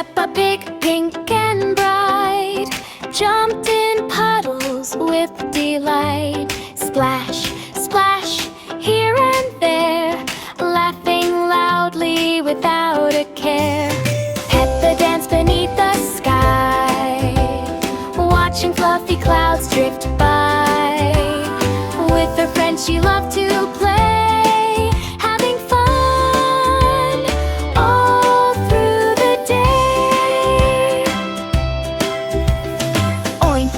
Peppa Pig, pink and bright, jumped in puddles with delight. Splash, splash, here and there, laughing loudly without a care. Peppa danced beneath the sky, watching fluffy clouds drift by. With her friends she loved to play, having fun all through the day. Oink,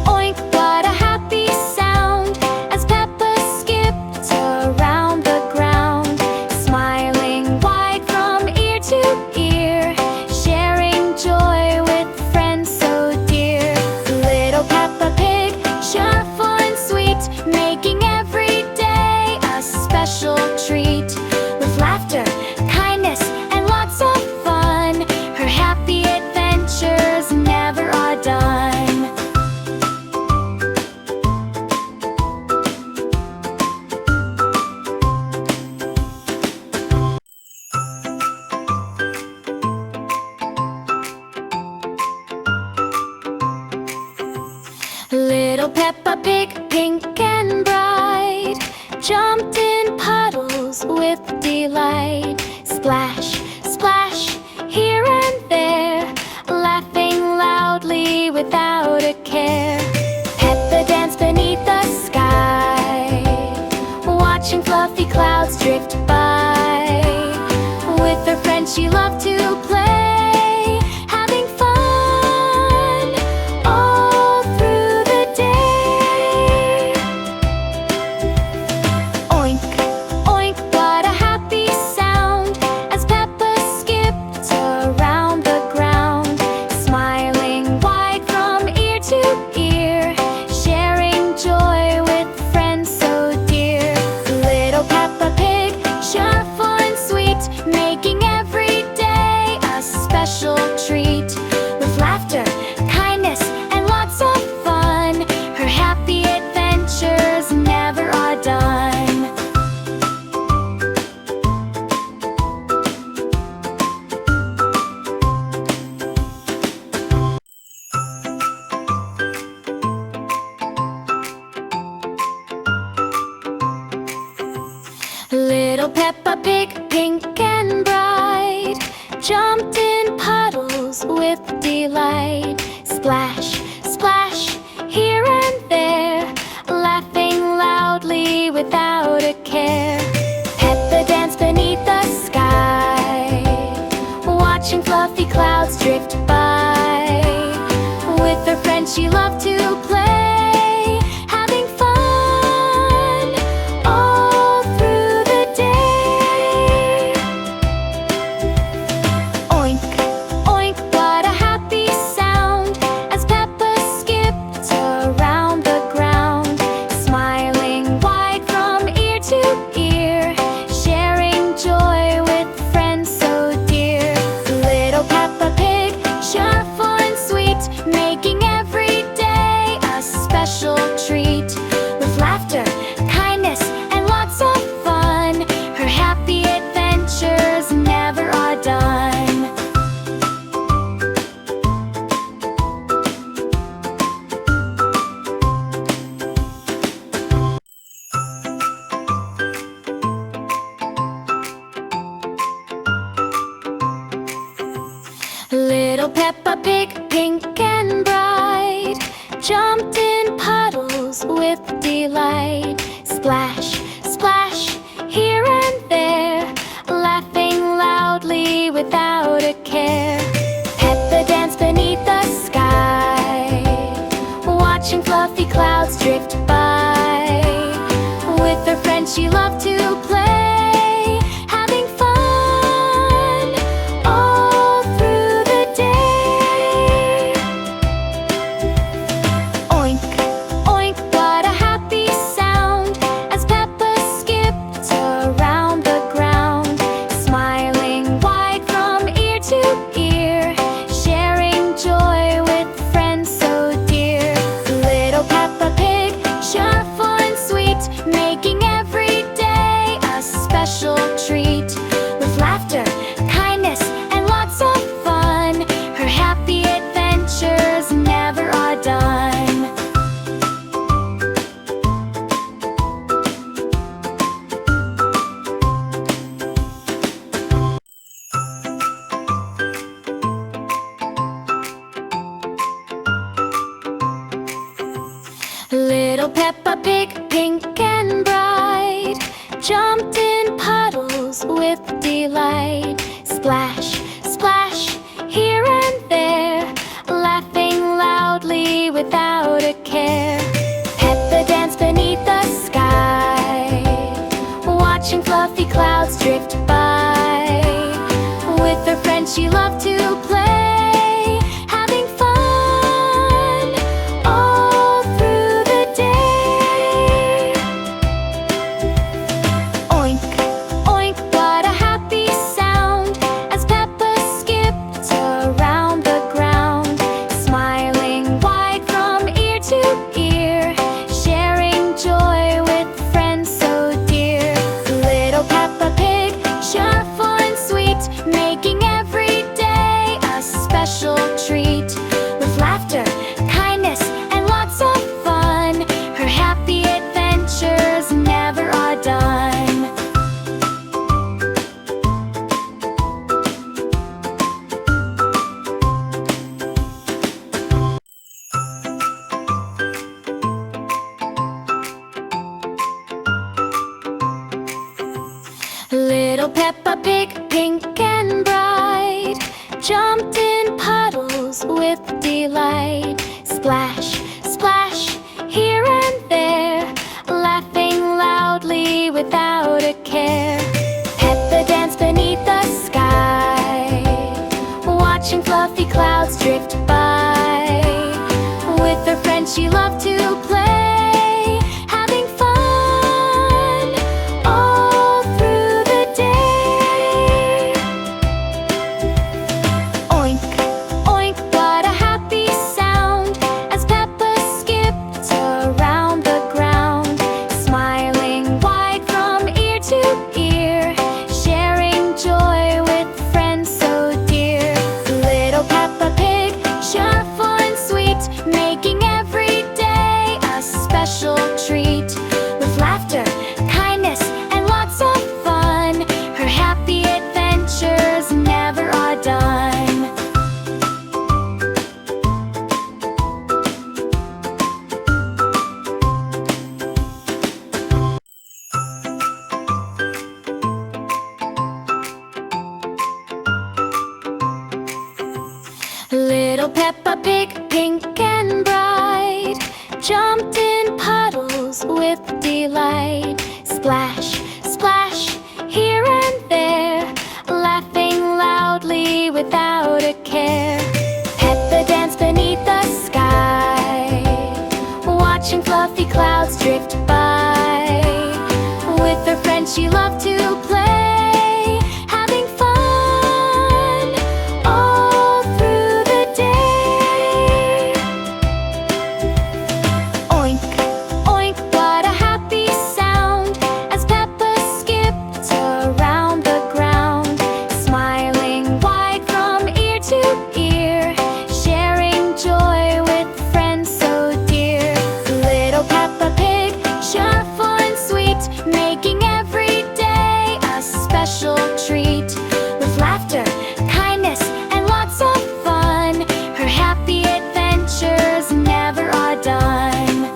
oink, what a happy sound as Peppa skipped around the ground, smiling wide from ear to ear, sharing joy with friends so dear. Little Peppa Pig, cheerful and sweet, making every day a special treat. With laughter, kindness, and lots of fun, her happy adventures never are done. Little Peppa Pig, pink and bright, jumped in puddles with delight. Splash, splash, here and there, laughing loudly without a care. Peppa danced beneath the sky, watching fluffy clouds drift by. With her friends she loved to play, having fun all through the day. Oink, oink, what a happy sound as Peppa skipped around the ground, smiling wide from ear to ear, sharing joy with friends so dear. Little Peppa Pig, cheerful and sweet, making every day a special treat. With laughter, kindness, and lots of fun, her happy adventures never are done. Little Peppa Pig, pink and bright, jumped in puddles with delight. Splash, splash, here and there, laughing loudly without a care. Peppa danced beneath the sky, watching fluffy clouds drift by. With her friends she loved to play, having fun all through the day. Oink, oink, what a happy sound as Peppa skipped around the ground, smiling wide from ear to ear, sharing joy with friends so dear. Little Peppa Pig, cheerful and sweet, making every day a special treat. With laughter, kindness, and lots of fun, her happy adventures never are done. Little Peppa Pig, pink and bright, jumped in puddles with delight. Splash, splash, here and there, laughing loudly without a care. Peppa danced beneath the sky, watching fluffy clouds drift by. With her friends she loved to play, having fun all through the day. Oink, oink, what a happy sound as Peppa skipped around the ground, smiling wide from ear to ear, sharing joy with friends so dear. Little Peppa Pig, Peppa Pig, pink and bright, jumped in puddles with delight. Splash, splash, here and there, laughing loudly without a care. Peppa danced beneath the sky, watching fluffy clouds drift by. With her friends she loved to play, having fun all through the day. Oink, oink, what a happy sound as Peppa skipped around the ground, smiling wide from ear to ear, sharing joy with friends so dear. Little Peppa Pig, cheerful and sweet, making every day a special treat. With laughter, kindness, and lots of fun, her happy adventures never are done. Little Peppa Pig, pink and bright, jumped in puddles with delight. Splash, splash, here and there, laughing loudly without a care. Peppa danced beneath the sky, watching fluffy clouds drift by. With her friends she loved to play, having fun all through the day. Oink, oink, what a happy sound as Peppa skipped around the ground, smiling wide from ear to ear, sharing joy with friends so dear. Little Peppa Pig, cheerful and sweet, making every day a special treat. With laughter, kindness, and lots of fun, her happy adventures never are done. Little Peppa Pig, pink and bright, jumped in puddles with delight. Splash, splash, here and there, laughing loudly without a care. Peppa danced beneath the sky, watching fluffy clouds drift by. With her friends she loved to play, having fun all through the day. Oink, oink, what a happy sound as Peppa skipped around the ground, smiling wide from ear to ear, sharing joy with friends so dear. Little Peppa Pig, cheerful and sweet, making every day a special treat. With laughter, kindness, and lots of fun, her happy adventures never are done.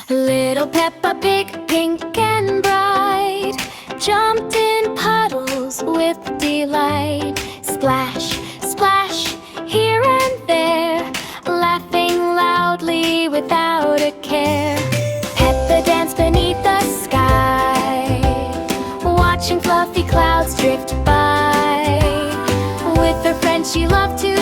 Little Peppa Pig, pink and bright, jumped in puddles with delight. Splash, splash, here and there, laughing loudly without a care. Peppa danced beneath the sky, watching fluffy clouds drift by. With her friends she loved to